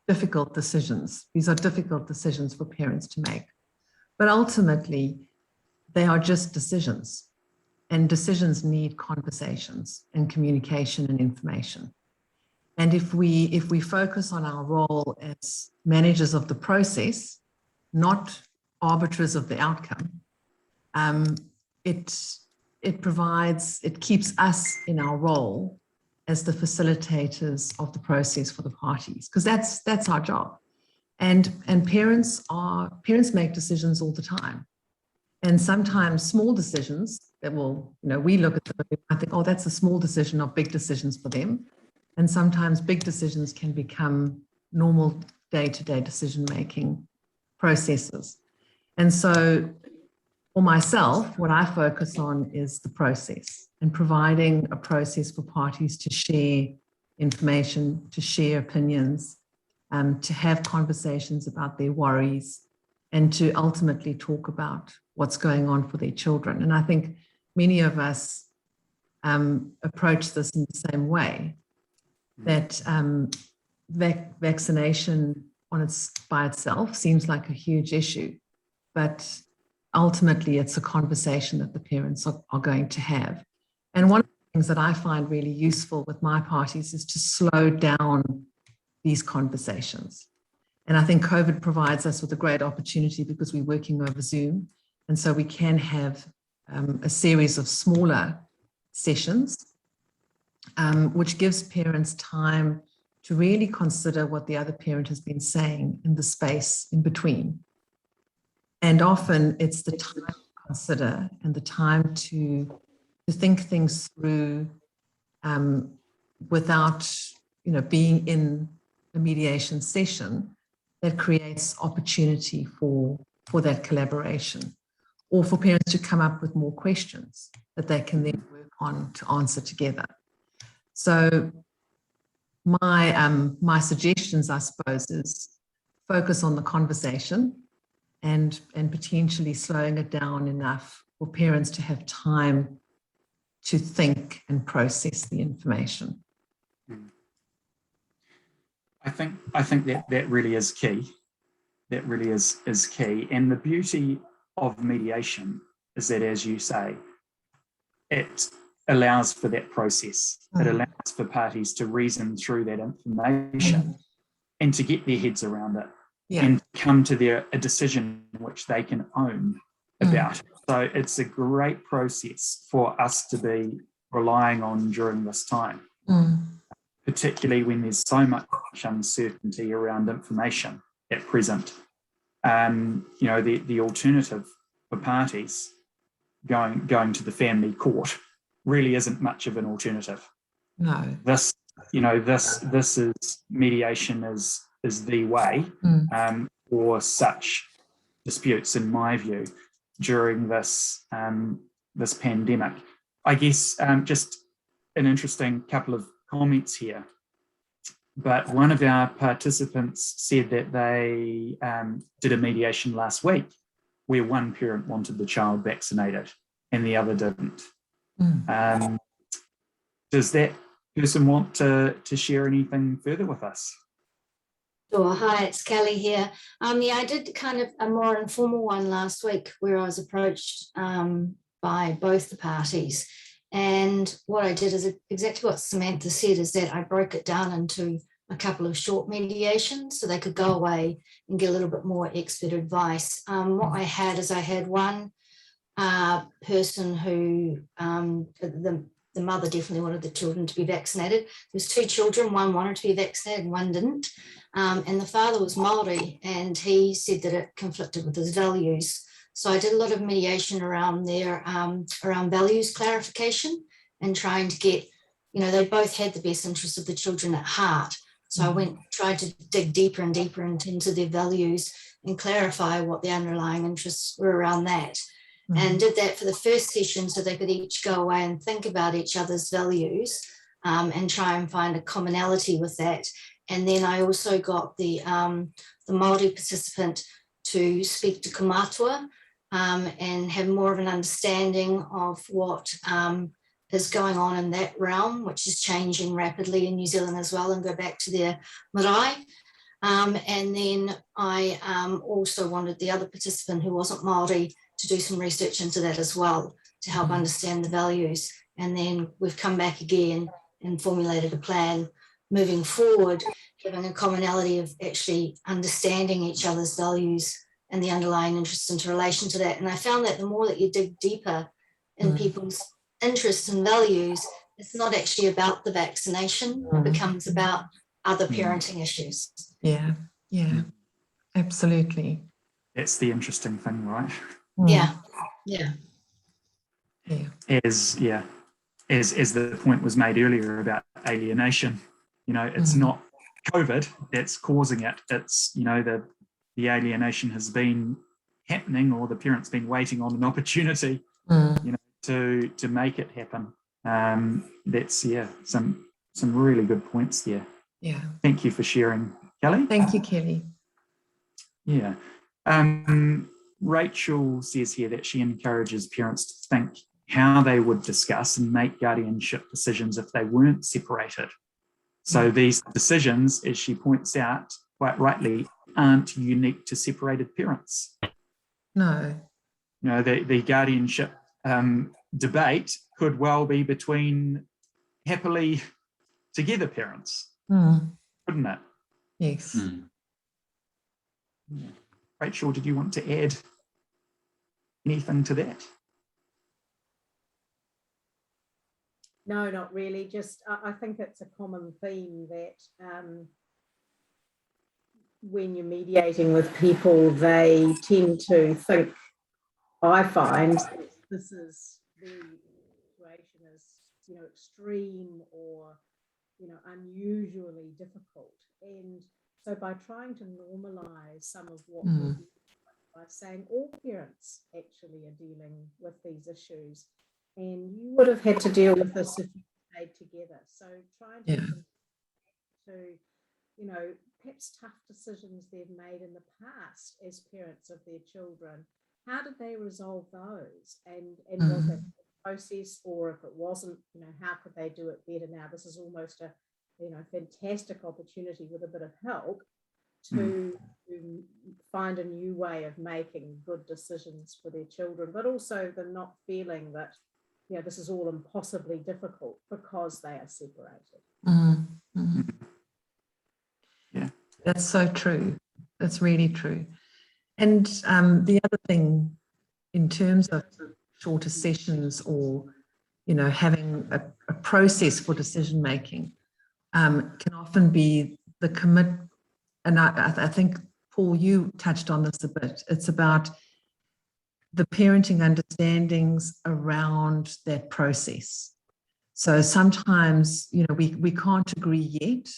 difficult decisions. These are difficult decisions for parents to make, but ultimately they are just decisions, and decisions need conversations and communication and information. And if we focus on our role as managers of the process, not arbiters of the outcome, it keeps us in our role as the facilitators of the process for the parties, because that's our job. And parents make decisions all the time. And sometimes small decisions that will, we look at them and we might think, oh, that's a small decision, not big decisions for them. And sometimes big decisions can become normal day-to-day decision-making processes. And so for myself, what I focus on is the process and providing a process for parties to share information, to share opinions, to have conversations about their worries, and to ultimately talk about what's going on for their children. And I think many of us approach this in the same way, that vaccination by itself seems like a huge issue, but ultimately it's a conversation that the parents are going to have. And one of the things that I find really useful with my parties is to slow down these conversations. And I think COVID provides us with a great opportunity because we're working over Zoom. And so we can have a series of smaller sessions, which gives parents time to really consider what the other parent has been saying in the space in between. And often it's the time to consider and the time to think things through without, being in a mediation session that creates opportunity for that collaboration, or for parents to come up with more questions that they can then work on to answer together. So my suggestions, I suppose, is focus on the conversation and potentially slowing it down enough for parents to have time to think and process the information. I think that really is key. That really is key. And the beauty of mediation is that, as you say, it allows for that process. It allows for parties to reason through that information and to get their heads around it and come to a decision which they can own about. So it's a great process for us to be relying on during this time, particularly when there's so much uncertainty around information at present. The alternative for parties going to the family court really isn't much of an alternative. No. This is mediation is the way for such disputes, in my view, during this this pandemic. I guess just an interesting couple of comments here. But one of our participants said that they did a mediation last week where one parent wanted the child vaccinated and the other didn't. Does that person want to share anything further with us? Sure. Hi, it's Kelly here. I did kind of a more informal one last week where I was approached by both the parties. And what I did is exactly what Samantha said, is that I broke it down into a couple of short mediations so they could go away and get a little bit more expert advice. What I had one person who, the mother definitely wanted the children to be vaccinated. There was two children, one wanted to be vaccinated and one didn't. And the father was Māori, and he said that it conflicted with his values. So I did a lot of mediation around their around values clarification and trying to get, they both had the best interests of the children at heart. So I tried to dig deeper and deeper into their values and clarify what the underlying interests were around that. And did that for the first session so they could each go away and think about each other's values and try and find a commonality with that. And then I also got the Māori participant to speak to Kamatua and have more of an understanding of what is going on in that realm, which is changing rapidly in New Zealand as well, and go back to their marae. And then I also wanted the other participant who wasn't Māori to do some research into that as well to help understand the values. And then we've come back again and formulated a plan moving forward, having a commonality of actually understanding each other's values and the underlying interests into relation to that. And I found that the more that you dig deeper in people's interests and values, it's not actually about the vaccination, it becomes about other parenting issues. Yeah. Absolutely. That's the interesting thing, right? Yeah, yeah. As the point was made earlier about alienation, it's not COVID that's causing it. It's, the alienation has been happening, or the parent's been waiting on an opportunity, to make it happen. That's some really good points there. Yeah. Thank you for sharing, Kelly. Thank you, Kelly. Yeah. Rachel says here that she encourages parents to think how they would discuss and make guardianship decisions if they weren't separated. So these decisions, as she points out quite rightly, aren't unique to separated parents. No. The guardianship debate could well be between happily together parents, couldn't it? Yes. Yeah. Rachel, did you want to add anything to that? No, not really. Just I think it's a common theme that when you're mediating with people, they tend to think, I find, this is the situation is, extreme or, unusually difficult. And so by trying to normalize some of what we're doing, by saying all parents actually are dealing with these issues, and you would have had to deal with this if you stayed together. So trying to perhaps tough decisions they've made in the past as parents of their children, how did they resolve those? And was it a process, or if it wasn't, how could they do it better now? This is almost a fantastic opportunity with a bit of help to find a new way of making good decisions for their children, but also them not feeling that this is all impossibly difficult because they are separated. Yeah, that's so true. That's really true. And the other thing, in terms of shorter sessions or having a process for decision making, can often be the commit. And I think, Paul, you touched on this a bit. It's about the parenting understandings around that process. So sometimes, we can't agree yet,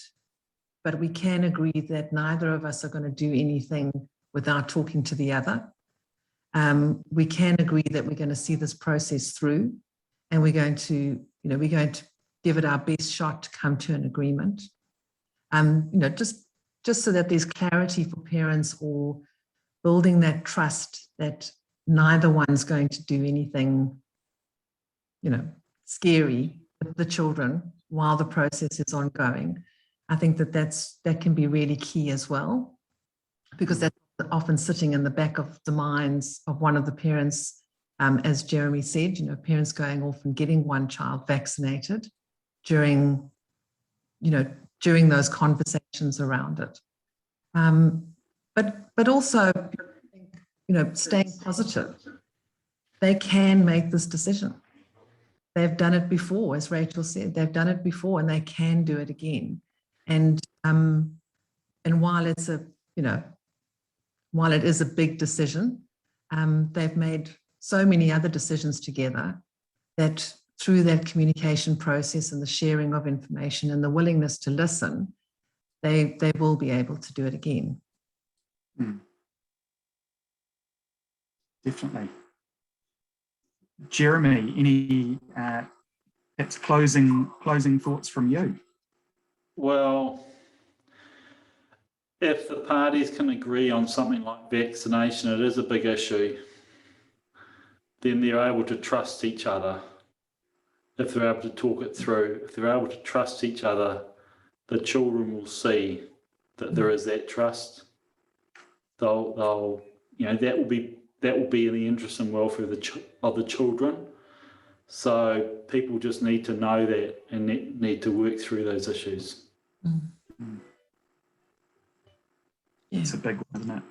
but we can agree that neither of us are going to do anything without talking to the other. We can agree that we're going to see this process through, and we're going to give it our best shot to come to an agreement. Just so that there's clarity for parents, or building that trust that neither one's going to do anything, scary with the children while the process is ongoing. I think that can be really key as well, because that's often sitting in the back of the minds of one of the parents, as Jeremy said, parents going off and getting one child vaccinated during those conversations around it. But also, staying positive. They can make this decision. They've done it before, as Rachel said, they've done it before, and they can do it again. And while it is a big decision, they've made so many other decisions together that through that communication process and the sharing of information and the willingness to listen, they will be able to do it again. Definitely. Jeremy, any perhaps closing thoughts from you? Well, if the parties can agree on something like vaccination, it is a big issue, then they're able to trust each other. If they're able to talk it through, if they're able to trust each other, the children will see that there is that trust. They'll that will be in the interest and welfare of the children. So people just need to know that and need to work through those issues. Yeah. It's a big one, isn't it?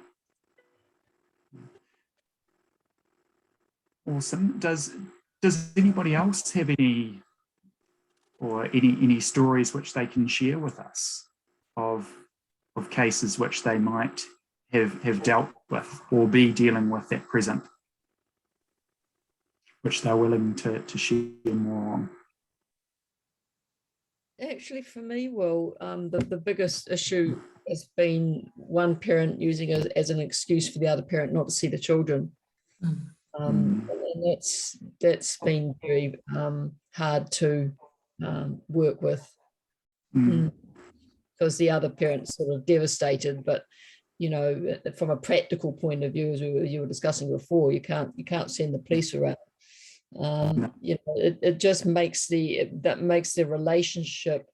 Awesome. Does anybody else have any stories which they can share with us of cases which they might have dealt with or be dealing with at present, which they're willing to share more on. Actually, for me, Will, the biggest issue has been one parent using it as an excuse for the other parent not to see the children. And that's been very hard to work with, because the other parent's sort of devastated. But you know, from a practical point of view, as you were discussing before, you can't send the police around. You know, it just makes the relationship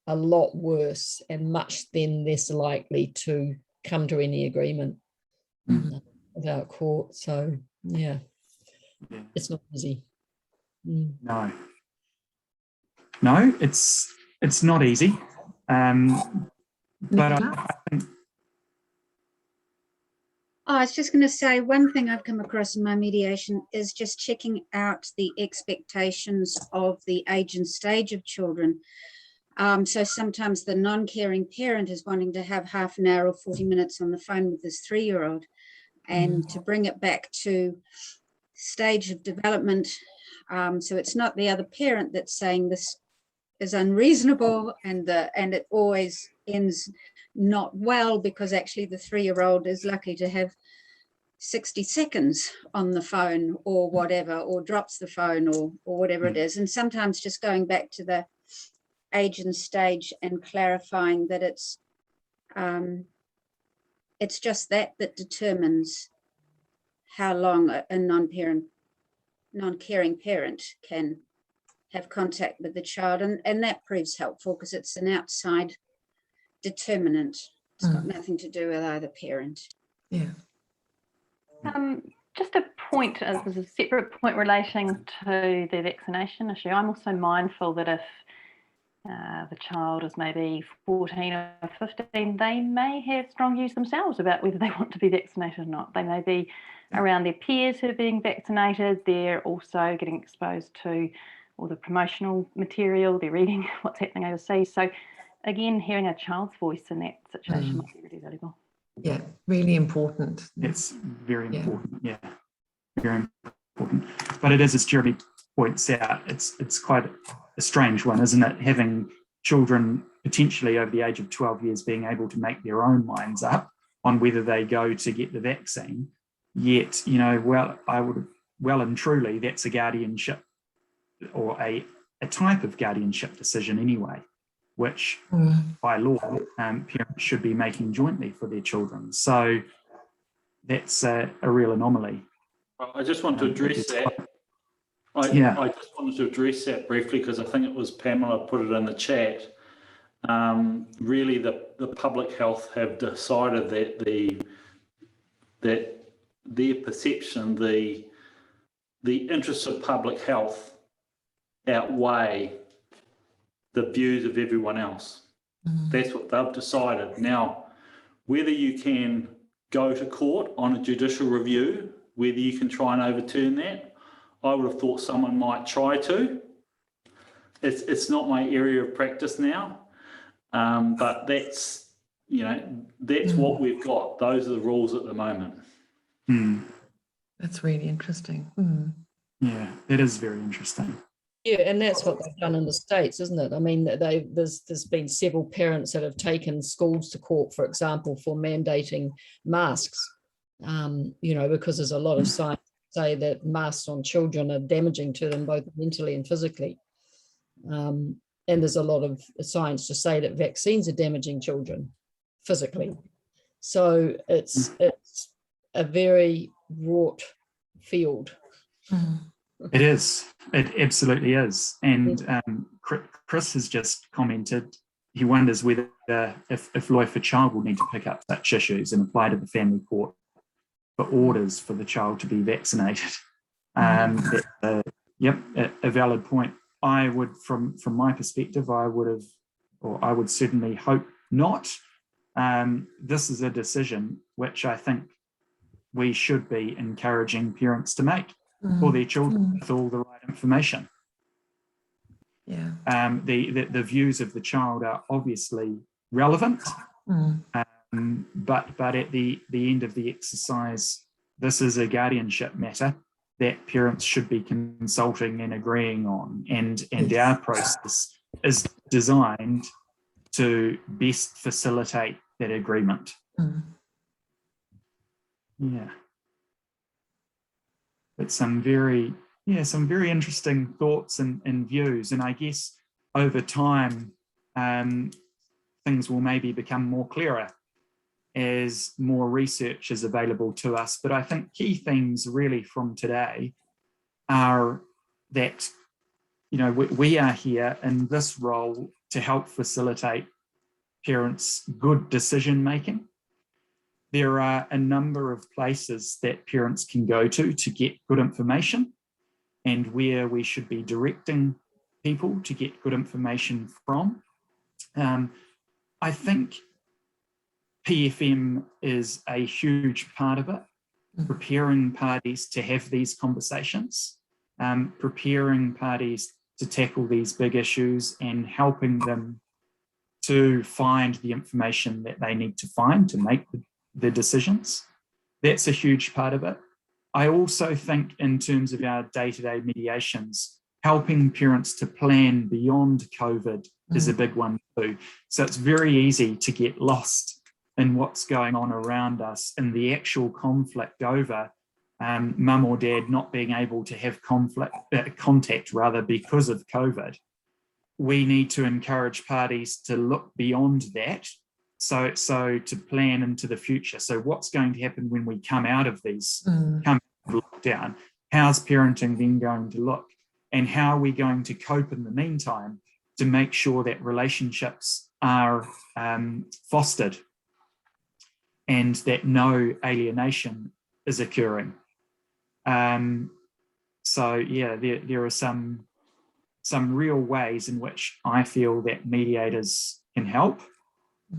a lot worse and much then less likely to come to any agreement without court. So yeah, it's not easy. No, it's not easy. But I think I was just going to say, one thing I've come across in my mediation is just checking out the expectations of the age and stage of children. So sometimes the non-caring parent is wanting to have half an hour or 40 minutes on the phone with this 3-year-old, and to bring it back to stage of development. So it's not the other parent that's saying this is unreasonable, and it always ends not well, because actually the 3-year-old is lucky to have 60 seconds on the phone or whatever, or drops the phone or whatever it is. And sometimes just going back to the age and stage and clarifying that it's just that determines how long a non-caring parent can have contact with the child, and that proves helpful because it's an outside determinant. It's got nothing to do with either parent. Yeah. Just a point, there's a separate point relating to the vaccination issue. I'm also mindful that if the child is maybe 14 or 15, they may have strong views themselves about whether they want to be vaccinated or not. They may be around their peers who are being vaccinated. They're also getting exposed to all the promotional material. They're reading what's happening overseas. So again, hearing a child's voice in that situation might be really valuable. Yeah, really important. it's very important. Yeah, very important. But it is, as Jeremy points out, it's quite a strange one, isn't it? Having children potentially over the age of 12 years being able to make their own minds up on whether they go to get the vaccine, yet, you know, well and truly, that's a guardianship, or a type of guardianship decision anyway, which by law parents should be making jointly for their children. So that's a real anomaly. I just want to address that. I just wanted to address that briefly because I think it was Pamela put it in the chat. Really, the public health have decided that their perception, the interests of public health outweigh the views of everyone else. That's what they've decided. Now, whether you can go to court on a judicial review, whether you can try and overturn that, I would have thought someone might try to. It's not my area of practice now, but that's what we've got. Those are the rules at the moment. That's really interesting. Yeah, it is very interesting. Yeah, and that's what they've done in the States, isn't it? I mean, there's been several parents that have taken schools to court, for example, for mandating masks, because there's a lot of science to say that masks on children are damaging to them both mentally and physically. And there's a lot of science to say that vaccines are damaging children physically. So it's a very wrought field. It is. It absolutely is. And Chris has just commented, he wonders whether if Lawyer for Child will need to pick up such issues and apply to the family court for orders for the child to be vaccinated. That's a valid point. I would, from my perspective, I would certainly hope not. This is a decision which I think we should be encouraging parents to make for their children with all the right information. Yeah. The views of the child are obviously relevant, But at the end of the exercise, this is a guardianship matter that parents should be consulting and agreeing on, and our process is designed to best facilitate that agreement. Yeah, but some very interesting thoughts and views, and I guess over time things will maybe become more clearer as more research is available to us. But I think key themes really from today are that, you know, we are here in this role to help facilitate parents' good decision making. There are a number of places that parents can go to get good information, and where we should be directing people to get good information from. I think PFM is a huge part of it, preparing parties to have these conversations, preparing parties to tackle these big issues, and helping them to find the information that they need to find to make the decisions. That's a huge part of it. I also think in terms of our day-to-day mediations, helping parents to plan beyond COVID is a big one too. So it's very easy to get lost in what's going on around us and the actual conflict over mum or dad not being able to have contact because of COVID. We need to encourage parties to look beyond that, so to plan into the future. So what's going to happen when we come out of these, come out of lockdown? How's parenting then going to look? And how are we going to cope in the meantime to make sure that relationships are fostered and that no alienation is occurring? So yeah, there are some real ways in which I feel that mediators can help,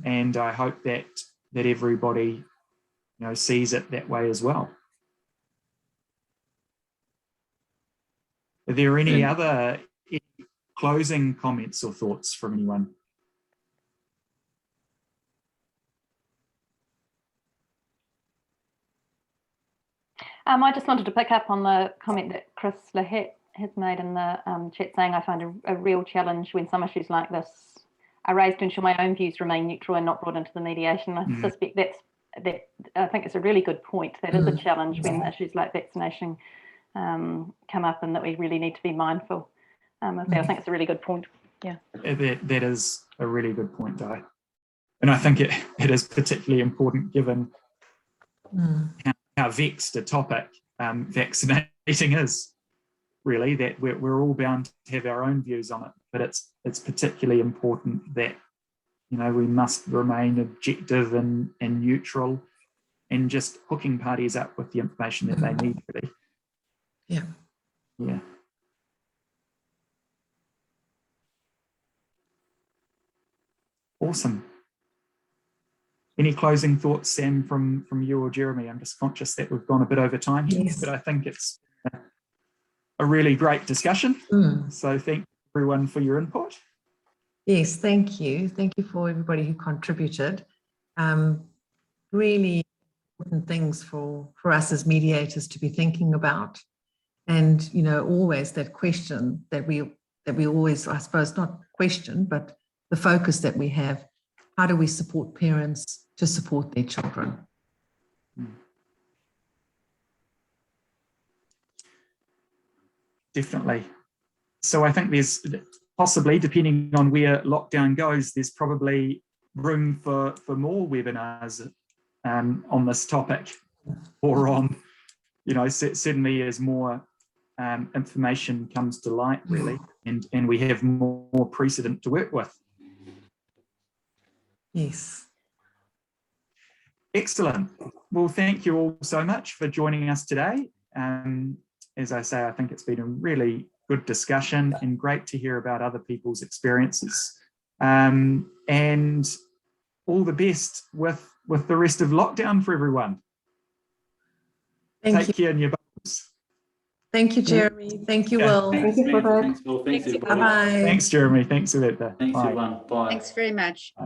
and I hope that everybody, you know, sees it that way as well. Are there any other closing comments or thoughts from anyone? I just wanted to pick up on the comment that Chris Lahat has made in the chat, saying I find a real challenge when some issues like this are raised to ensure my own views remain neutral and not brought into the mediation. I suspect I think it's a really good point. That is a challenge when issues like vaccination come up, and that we really need to be mindful of that. I think it's a really good point. Yeah. That is a really good point, Di. And I think it is particularly important given how vexed a topic vaccinating is, really, that we're all bound to have our own views on it. But it's particularly important that, you know, we must remain objective and neutral, and just hooking parties up with the information that they need, really. Yeah. Awesome. Any closing thoughts, Sam, from you or Jeremy? I'm just conscious that we've gone a bit over time here, but I think it's a really great discussion. So thank everyone for your input. Yes, thank you. Thank you for everybody who contributed. Really important things for us as mediators to be thinking about. And, you know, always that question that we always, I suppose, not question, but the focus that we have: how do we support parents to support their children? Definitely. So I think there's possibly, depending on where lockdown goes, there's probably room for more webinars on this topic, or on, you know, certainly as more information comes to light, really, and we have more precedent to work with. Yes. Excellent. Well, thank you all so much for joining us today. As I say, I think it's been a really good discussion and great to hear about other people's experiences. And all the best with the rest of lockdown for everyone. Take care in your bubbles. Thank you, Jeremy. Thank you, Will. Thanks, Samantha. Thanks, Will. Thanks, everybody. Bye-bye. Thanks, Jeremy. Thanks, Samantha. Thanks, Bye. everyone. Bye. Thanks very much.